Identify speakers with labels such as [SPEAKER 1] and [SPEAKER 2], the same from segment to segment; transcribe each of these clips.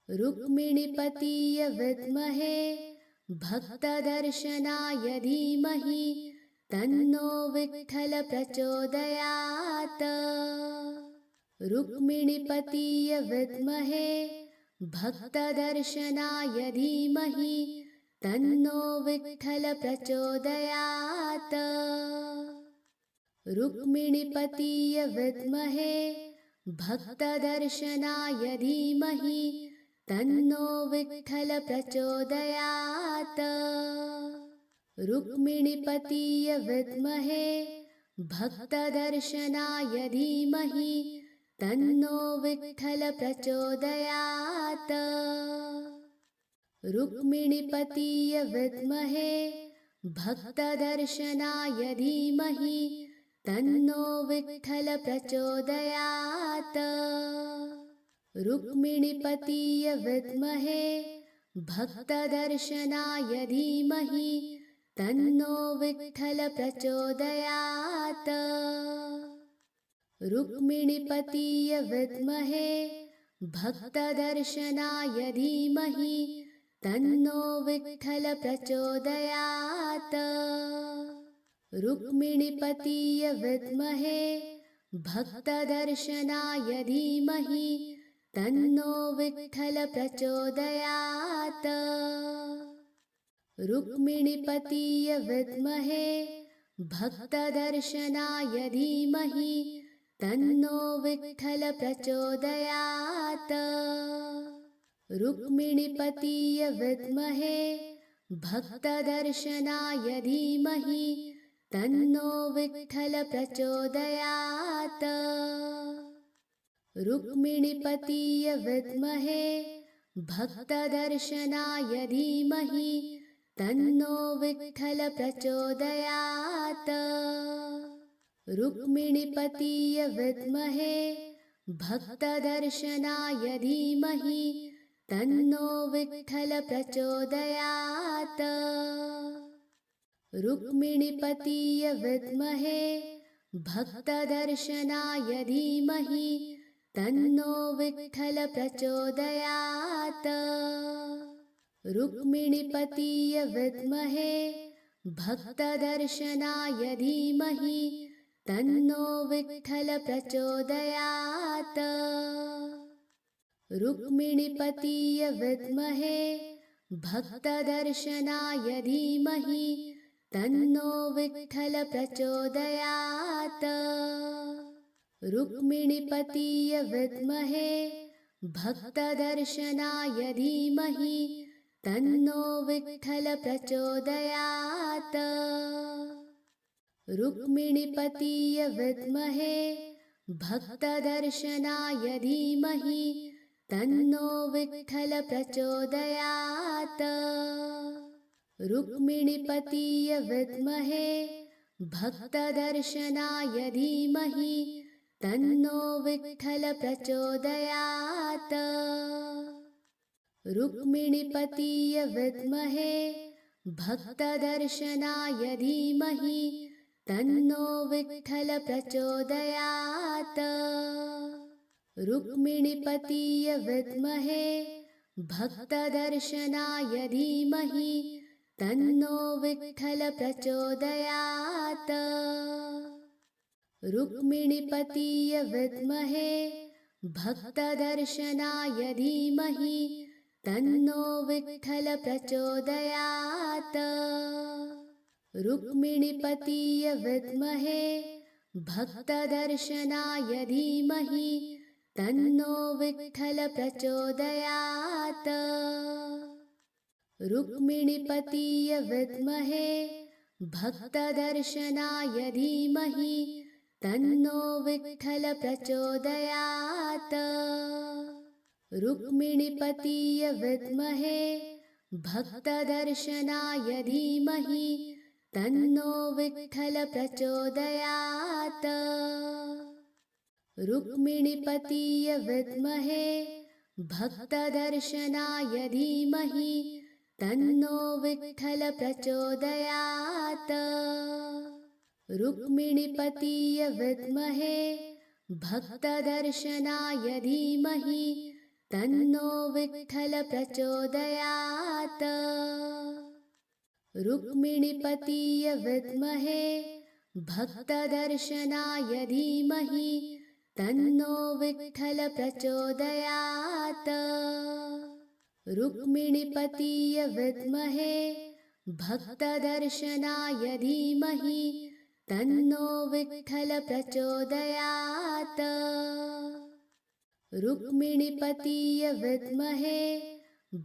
[SPEAKER 1] रुक्मिणीपतीय विद्महे भक्तदर्शनाय धीमहि तन्नो विठ्ठल प्रचोदयात्। रुक्मिणीपतीय विद्महे भक्तदर्शनाय धीमहि तन्नो विठ्ठल प्रचोदयात्। रुक्मिणीपतीय विद्महे भक्तदर्शनाय धीमहि तन्नो विठ्ठल प्रचोदयात्। रुक्मिणीपतीय विद्महे भक्तदर्शनाय धीमहि तन्नो विठ्ठल प्रचोदयात्। रुक्मिणीपतीय विद्महे भक्तदर्शनाय धीमहि तन्नो विठ्ठल प्रचोदयात्। रुक्मिणीपतीय विद्महे भक्तदर्शनाय धीमहि तन्नो विठ्ठल प्रचोदयात्। रुक्मिणीपतीय विद्महे भक्तदर्शनाय धीमहि तन्नो विठ्ठल प्रचोदयात्। रुक्मिणीपतीय विद्महे भक्तदर्शनाय धीमहि तन्नो विठ्ठल प्रचोदयात्। रुक्मिणीपतीय विद्महे भक्तदर्शनाय धीमहि तन्नो विठ्ठल प्रचोदयात्। रुक्मिणीपतीय विद्महे भक्तदर्शनाय धीमहि तन्नो विठ्ठल प्रचोदयात्। रुक्मिणीपतीय विद्महे भक्तदर्शनाय धीमहि तन्नो विठ्ठल प्रचोदयात्। रुक्मिणीपतीय विद्महे भक्तदर्शनाय धीमहि तन्नो विठ्ठल प्रचोदयात्। रुक्मिणीपतीय विद्महे भक्तदर्शनाय धीमहि तन्नो विठ्ठल प्रचोदयात्। रुक्मिणीपतीय विद्महे भक्तदर्शनाय धीमहि तन्नो विठ्ठल प्रचोदयात्। रुक्मिणीपतीय विद्महे भक्तदर्शनाय धीमहि तन्नो विठ्ठल प्रचोदयात्। रुक्मिणीपतीय विद्महे भक्तदर्शनाय धीमहि तन्नो विठ्ठल प्रचोदयात्। रुक्मिणीपतीय विद्महे भक्तदर्शनाय धीमहि तन्नो विठ्ठल प्रचोदयात्। रुक्मिणीपतीय विद्महे भक्तदर्शनाय धीमहि तन्नो विठ्ठल प्रचोदयात्। रुक्मिणीपतीय विद्महे भक्तदर्शनाय धीमहि तन्नो विठ्ठल प्रचोदयात्। रुक्मिणीपतीय विद्महे भक्तदर्शनाय धीमहि तन्नो विठ्ठल प्रचोदयात्। रुक्मिणीपतीय विद्महे भक्तदर्शनाय धीमहि तन्नो विठ्ठल प्रचोदयात्। रुक्मिणीपतीय विद्महे भक्तदर्शनाय धीमहि तन्नो विठ्ठल प्रचोदयात्। रुक्मिणीपतीय विद्महे भक्तदर्शनाय धीमहि तन्नो विठ्ठल प्रचोदयात्। रुक्मिणीपतीय विद्महे भक्तदर्शनाय धीमहि तन्नो विठ्ठल प्रचोदयात्। रुक्मिणीपतीय विद्महे भक्तदर्शनाय धीमहि तन्नो विठ्ठल प्रचोदयात्। रुक्मिणीपतीय विद्महे भक्तदर्शनाय धीमहि तन्नो विठ्ठल प्रचोदयात्। रुक्मिणीपतीय विद्महे भक्तदर्शनाय धीमहि तन्नो विठ्ठल प्रचोदयात्। रुक्मिणीपतीय विद्महे भक्तदर्शनाय धीमहि तन्नो विठ्ठल प्रचोदयात्। रुक्मिणीपतीय विद्महे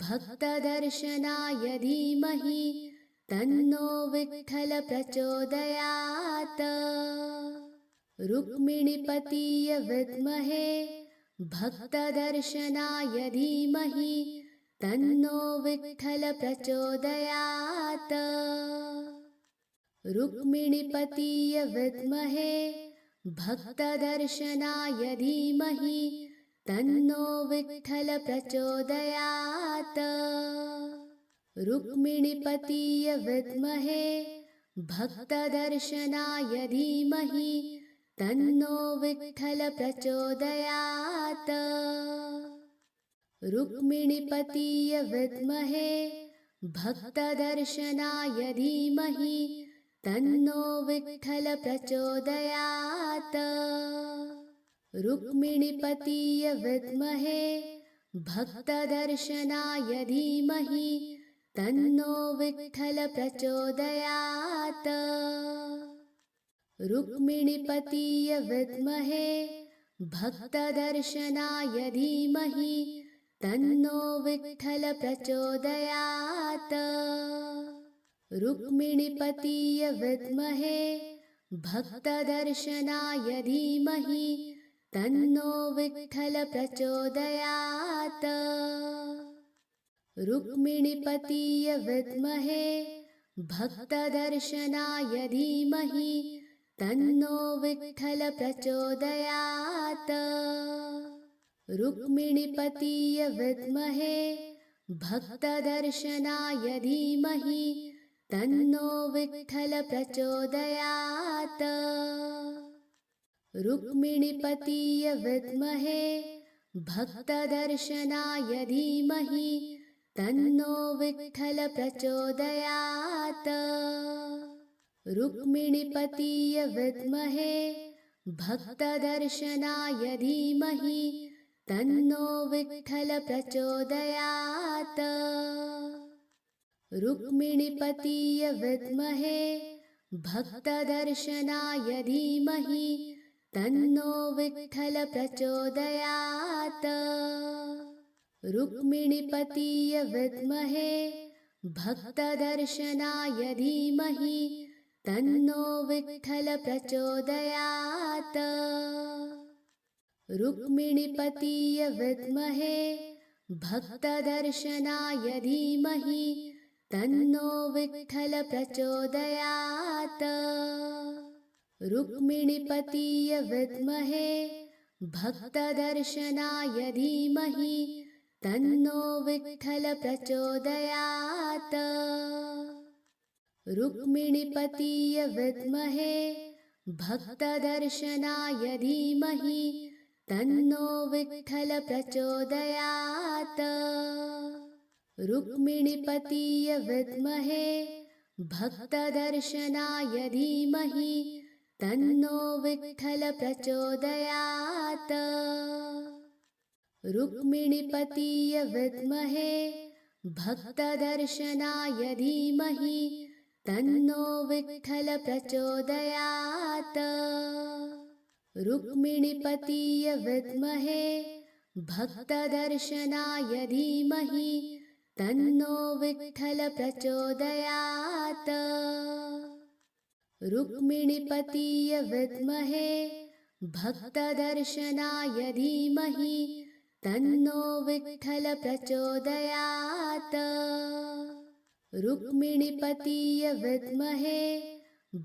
[SPEAKER 1] भक्तदर्शनाय धीमहि तन्नो विठ्ठल प्रचोदयात्। रुक्मिणीपतीय विद्महे भक्तदर्शनाय धीमहि तन्नो विठ्ठल प्रचोदयात्। रुक्मिणीपतीय विद्महे भक्तदर्शनाय धीमहि तन्नो विठ्ठल प्रचोदयात्। रुक्मिणीपतीय विद्महे भक्तदर्शनाय धीमहि तन्नो विठ्ठल प्रचोदयात्। रुक्मिणीपतीय विद्महे भक्तदर्शनाय धीमहि तन्नो विठ्ठल प्रचोदयात्। रुक्मिणीपतीय विद्महे भक्तदर्शनाय धीमहि तन्नो विठ्ठल प्रचोदयात्। रुक्मिणीपतीय विद्महे भक्तदर्शनाय धीमहि तन्नो विठ्ठल प्रचोदयात्। रुक्मिणीपतीय विद्महे भक्तदर्शनाय धीमहि तन्नो विठ्ठल प्रचोदयात्। रुक्मिणीपतीय विद्महे भक्तदर्शनाय धीमहि तन्नो विठ्ठल प्रचोदयात्। रुक्मिणीपतीय विद्महे भक्तदर्शनाय धीमहि तन्नो विठ्ठल प्रचोदयात्। रुक्मिणीपतीय विद्महे भक्तदर्शनाय धीमहि तन्नो विठ्ठल प्रचोदयात्। रुक्मिणीपतीय विद्महे भक्तदर्शनाय धीमहि तन्नो विठ्ठल प्रचोदयात्। रुक्मिणीपतीय विद्महे भक्तदर्शनाय धीमहि तन्नो विठ्ठल प्रचोदयात्। रुक्मिणीपतीय विद्महे भक्तदर्शनाय धीमहि तन्नो विठ्ठल प्रचोदयात्। रुक्मिणीपतीय विद्महे भक्तदर्शनाय धीमहि तन्नो विठ्ठल प्रचोदयात्। रुक्मिणीपतीय विद्महे भक्तदर्शनाय धीमहि तन्नो विठ्ठल प्रचोदयात्। रुक्मिणीपतीय विद्महे भक्तदर्शनाय धीमहि तन्नो विठ्ठल प्रचोदयात्। रुक्मिणीपतीय विद्महे भक्तदर्शनाय धीमहि तन्नो विठ्ठल प्रचोदयात्। रुक्मिणीपतीय विद्महे भक्तदर्शनाय धीमहि तन्नो विठ्ठल प्रचोदयात्। रुक्मिणीपतीय विद्महे भक्तदर्शनाय धीमहि तन्नो विठ्ठल प्रचोदयात्। रुक्मिणीपतीय विद्महे भक्तदर्शनाय धीमहि तन्नो विठ्ठल प्रचोदयात्। रुक्मिणीपतीय विद्महे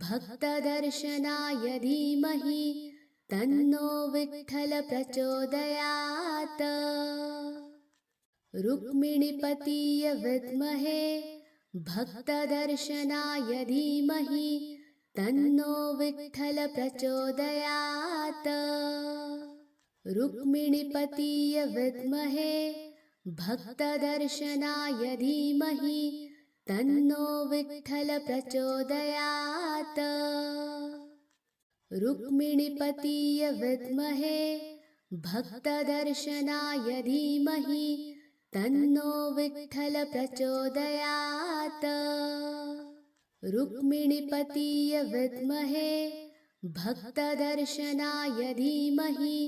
[SPEAKER 1] भक्तदर्शनाय धीमहि तन्नो विठ्ठल प्रचोदयात्। रुक्मिणीपतीय विद्महे भक्तदर्शनाय धीमहि तन्नो विठ्ठल प्रचोदयात्। रुक्मिणीपतीय विद्महे भक्तदर्शनाय धीमहि तन्नो विठ्ठल प्रचोदयात्। रुक्मिणीपतीय विद्महे भक्तदर्शनाय धीमहि तन्नो विठ्ठल प्रचोदयात्। रुक्मिणीपतीय विद्महे भक्तदर्शनाय धीमहि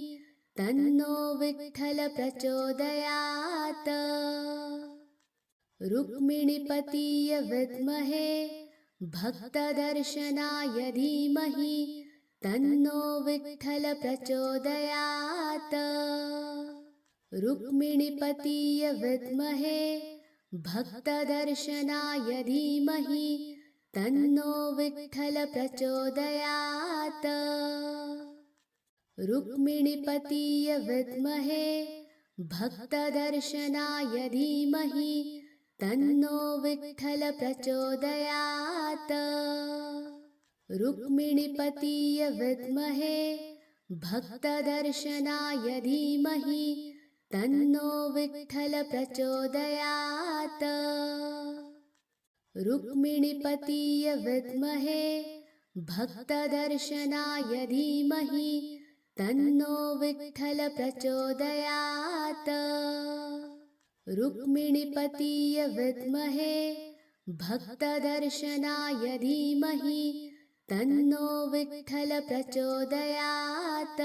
[SPEAKER 1] तन्नो विठ्ठल प्रचोदयात्। रुक्मिणीपतीय विद्महे भक्तदर्शनाय धीमहि तन्नो विठ्ठल प्रचोदयात्। रुक्मिणीपतीय विद्महे भक्तदर्शनाय धीमहि तन्नो विठ्ठल प्रचोदयात्। रुक्मिणीपतीय विद्महे भक्तदर्शनाय धीमहि तन्नो विठ्ठल प्रचोदयात्। रुक्मिणीपतीय विद्महे भक्तदर्शनाय धीमहि तन्नो विठ्ठल प्रचोदयात्। रुक्मिणीपतीय विद्महे भक्तदर्शनाय धीमहि तन्नो विठ्ठल प्रचोदयात्। रुक्मिणीपतीय विद्महे भक्तदर्शनाय धीमहि तन्नो विठ्ठल प्रचोदयात्।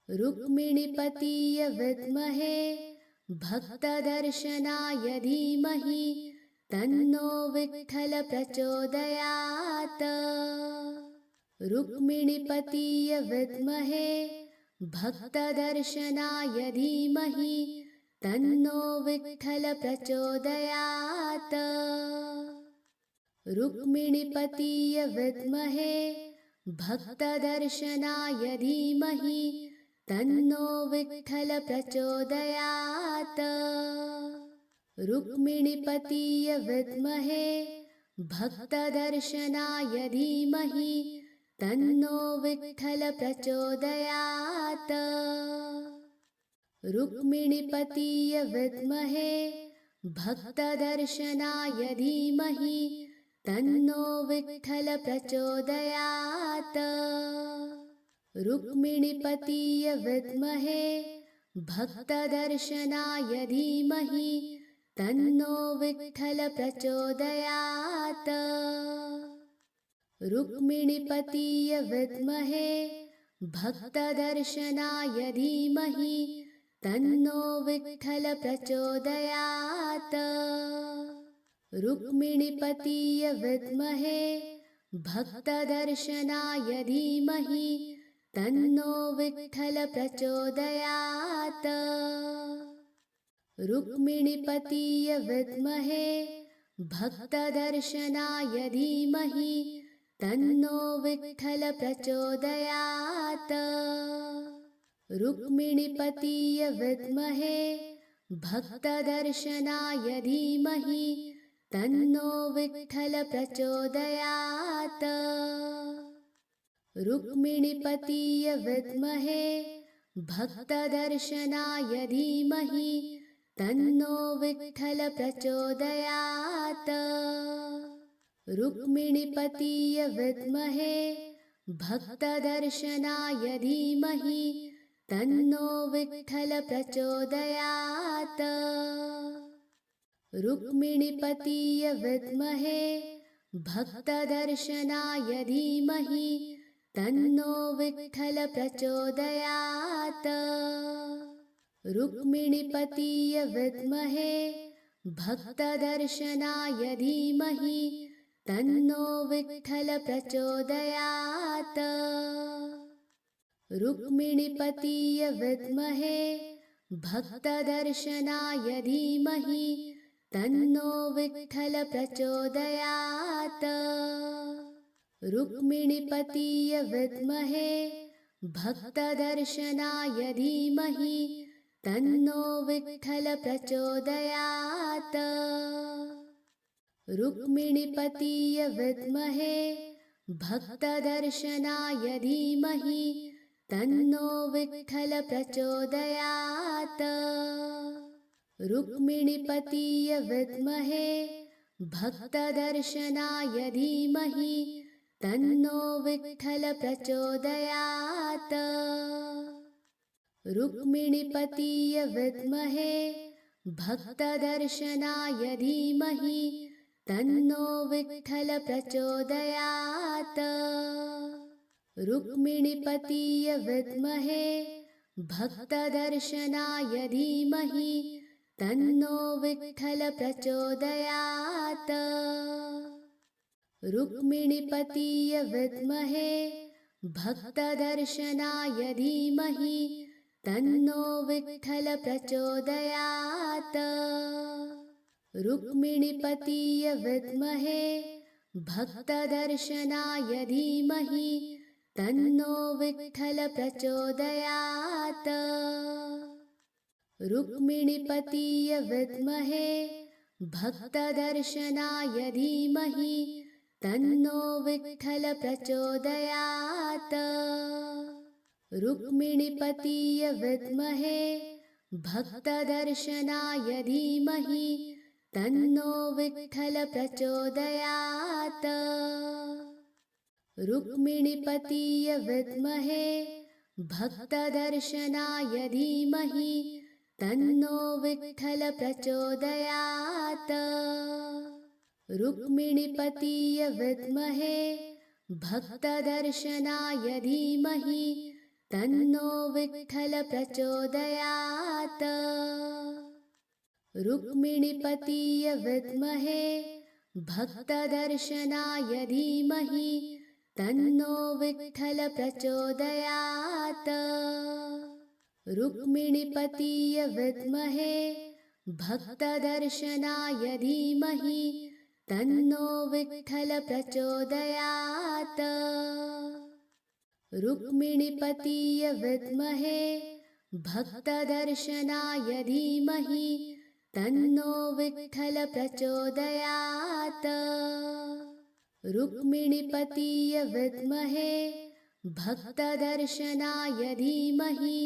[SPEAKER 1] रुक्मिणीपतीय विद्महे भक्तदर्शनाय धीमहि तन्नो विठ्ठल प्रचोदयात्। रुक्मिणीपतीय विद्महे भक्तदर्शनाय धीमहि तन्नो विठ्ठल प्रचोदयात्। रुक्मिणीपतीय विद्महे भक्तदर्शनाय धीमहि तन्नो विठ्ठल प्रचोदयात्। रुक्मिणीपतीय विद्महे भक्तदर्शनाय धीमहि तन्नो विठ्ठल प्रचोदयात्। रुक्मिणीपतीय विद्महे भक्तदर्शनाय धीमहि तन्नो विठ्ठल प्रचोदयात्। रुक्मिणीपतीय विद्महे भक्तदर्शनाय धीमहि तन्नो विठ्ठल प्रचोदयात्। रुक्मिणीपतीय विद्महे भक्तदर्शनाय धीमहि तन्नो विठ्ठल प्रचोदयात्। रुक्मिणीपतीय विद्महे भक्तदर्शनाय धीमहि तन्नो विठ्ठल प्रचोदयात्। रुक्मिणीपतीय विद्महे भक्तदर्शनाय धीमहि तन्नो विठ्ठल प्रचोदयात्। रुक्मिणीपतीय विद्महे भक्तदर्शनाय धीमहि तन्नो विठ्ठल प्रचोदयात्। रुक्मिणीपतीय विद्महे भक्तदर्शनाय धीमहि तन्नो विठ्ठल प्रचोदयात्। रुक्मिणीपतीय विद्महे भक्तदर्शनाय धीमहि तन्नो विठ्ठल प्रचोदयात्। रुक्मिणीपतीय विद्महे भक्तदर्शनाय धीमहि तन्नो विठ्ठल प्रचोदयात्। रुक्मिणीपतीय विद्महे भक्तदर्शनाय धीमहि तन्नो विठ्ठल प्रचोदयात्। रुक्मिणीपतीय विद्महे भक्तदर्शनाय धीमहि तन्नो विठ्ठल प्रचोदयात्। रुक्मिणीपतीय विद्महे भक्तदर्शनाय धीमहि तन्नो विठ्ठल प्रचोदयात्। रुक्मिणीपतीय विद्महे भक्तदर्शनाय धीमहि तन्नो विठ्ठल प्रचोदयात्। रुक्मिणीपतीय विद्महे भक्तदर्शनाय धीमहि तन्नो विठ्ठल प्रचोदयात्। रुक्मिणीपतीय विद्महे भक्तदर्शनाय धीमहि तन्नो विठ्ठल प्रचोदयात्। रुक्मिणीपतीय विद्महे भक्तदर्शनाय धीमहि तन्नो विठ्ठल प्रचोदयात्। रुक्मिणीपतीय विद्महे भक्तदर्शनाय धीमहि तन्नो विठ्ठल प्रचोदयात्। रुक्मिणीपतीय विद्महे भक्तदर्शनाय धीमहि तन्नो विठ्ठल प्रचोदयात्। रुक्मिणीपतीय विद्महे भक्तदर्शनाय धीमहि तन्नो विठ्ठल प्रचोदयात्। रुक्मिणीपतीय विद्महे भक्तदर्शनाय धीमहि तन्नो विठ्ठल प्रचोदयात्। रुक्मिणीपतीय विद्महे भक्तदर्शनाय धीमहि तन्नो विठ्ठल प्रचोदयात्। रुक्मिणीपतीय विद्महे भक्तदर्शनाय धीमहि तन्नो विठ्ठल प्रचोदयात्। रुक्मिणीपतीय विद्महे भक्तदर्शनाय धीमहि तन्नो विठ्ठल प्रचोदयात्। रुक्मिणीपतीय विद्महे भक्तदर्शनाय धीमहि तन्नो विठ्ठल प्रचोदयात्। रुक्मिणीपतीय विद्महे भक्तदर्शनाय धीमहि तन्नो विठ्ठल प्रचोदयात्। रुक्मिणीपतीय विद्महे भक्तदर्शनाय धीमहि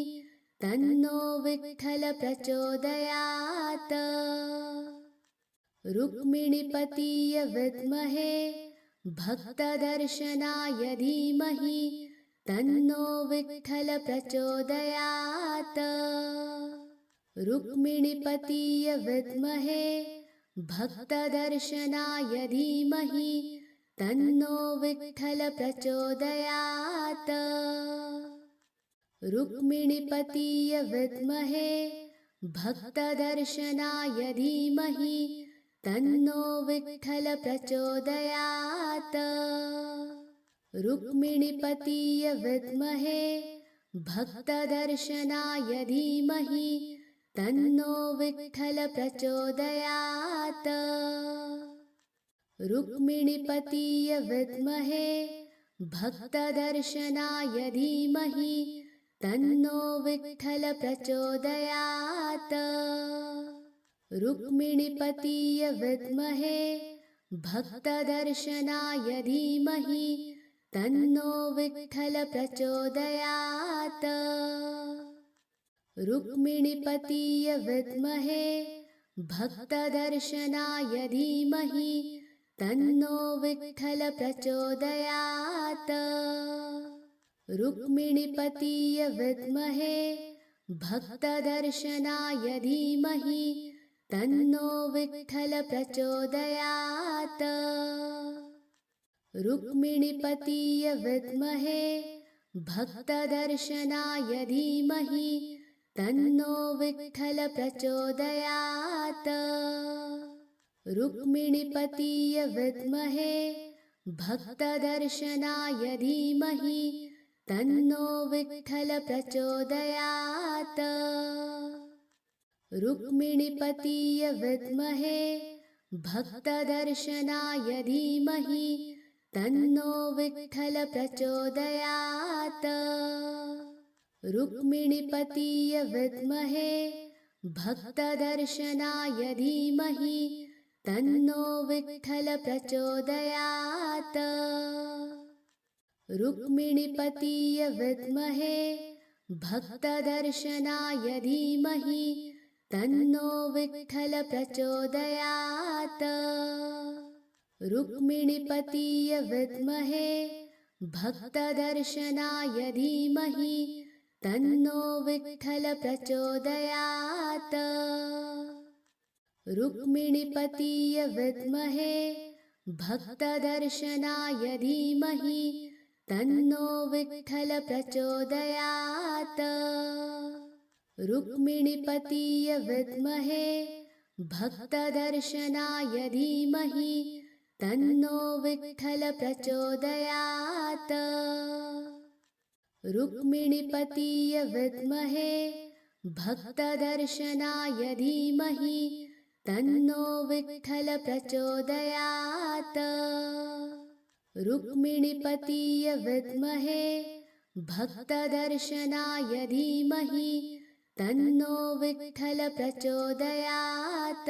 [SPEAKER 1] तन्नो विठ्ठल प्रचोदयात्। रुक्मिणीपतीय विद्महे भक्तदर्शनाय धीमहि तन्नो विठ्ठल प्रचोदयात्। रुक्मिणीपतीय विद्महे भक्तदर्शनाय धीमहि तन्नो विठ्ठल प्रचोदयात्। रुक्मिणीपतीय विद्महे भक्तदर्शनाय धीमहि तन्नो विठ्ठल प्रचोदयात्। रुक्मिणीपतीय विद्महे भक्तदर्शनाय धीमहि तन्नो विठ्ठल प्रचोदयात्। रुक्मिणीपतीय विद्महे भक्तदर्शनाय धीमहि तन्नो विठ्ठल प्रचोदयात्। रुक्मिणीपतीय विद्महे भक्तदर्शनाय धीमहि तन्नो विठ्ठल प्रचोदयात्। रुक्मिणीपतीय विद्महे भक्तदर्शनाय धीमहि तन्नो विठ्ठल प्रचोदयात्। रुक्मिणीपतीय विद्महे भक्तदर्शनाय धीमहि तन्नो विठ्ठल प्रचोदयात्। रुक्मिणीपतीय विद्महे भक्तदर्शनाय धीमहि तन्नो विठ्ठल प्रचोदयात्। रुक्मिणीपतीय विद्महे भक्तदर्शनाय धीमहि तन्नो विठ्ठल प्रचोदयात्। रुक्मिणीपतीय विद्महे भक्तदर्शनाय धीमहि तन्नो विठ्ठल प्रचोदयात्। रुक्मिणीपतीय विद्महे भक्तदर्शनाय धीमहि तन्नो विठ्ठल प्रचोदयात्। रुक्मिणीपतीय विद्महे भक्तदर्शनाय धीमहि तन्नो विठ्ठल प्रचोदयात्। रुक्मिणीपतीय विद्महे भक्तदर्शनाय धीमहि तन्नो विठ्ठल प्रचोदयात्। रुक्मिणीपतीय विद्महे भक्तदर्शनाय धीमहि तन्नो विठ्ठल प्रचोदयात्। रुक्मिणीपतीय विद्महे भक्तदर्शनाय धीमहि तन्नो विठ्ठल प्रचोदयात्। रुक्मिणीपतीय विद्महे भक्तदर्शनाय धीमहि तन्नो विठ्ठल प्रचोदयात्। रुक्मिणीपतीय विद्महे भक्तदर्शनाय धीमहि तन्नो विठ्ठल प्रचोदयात्।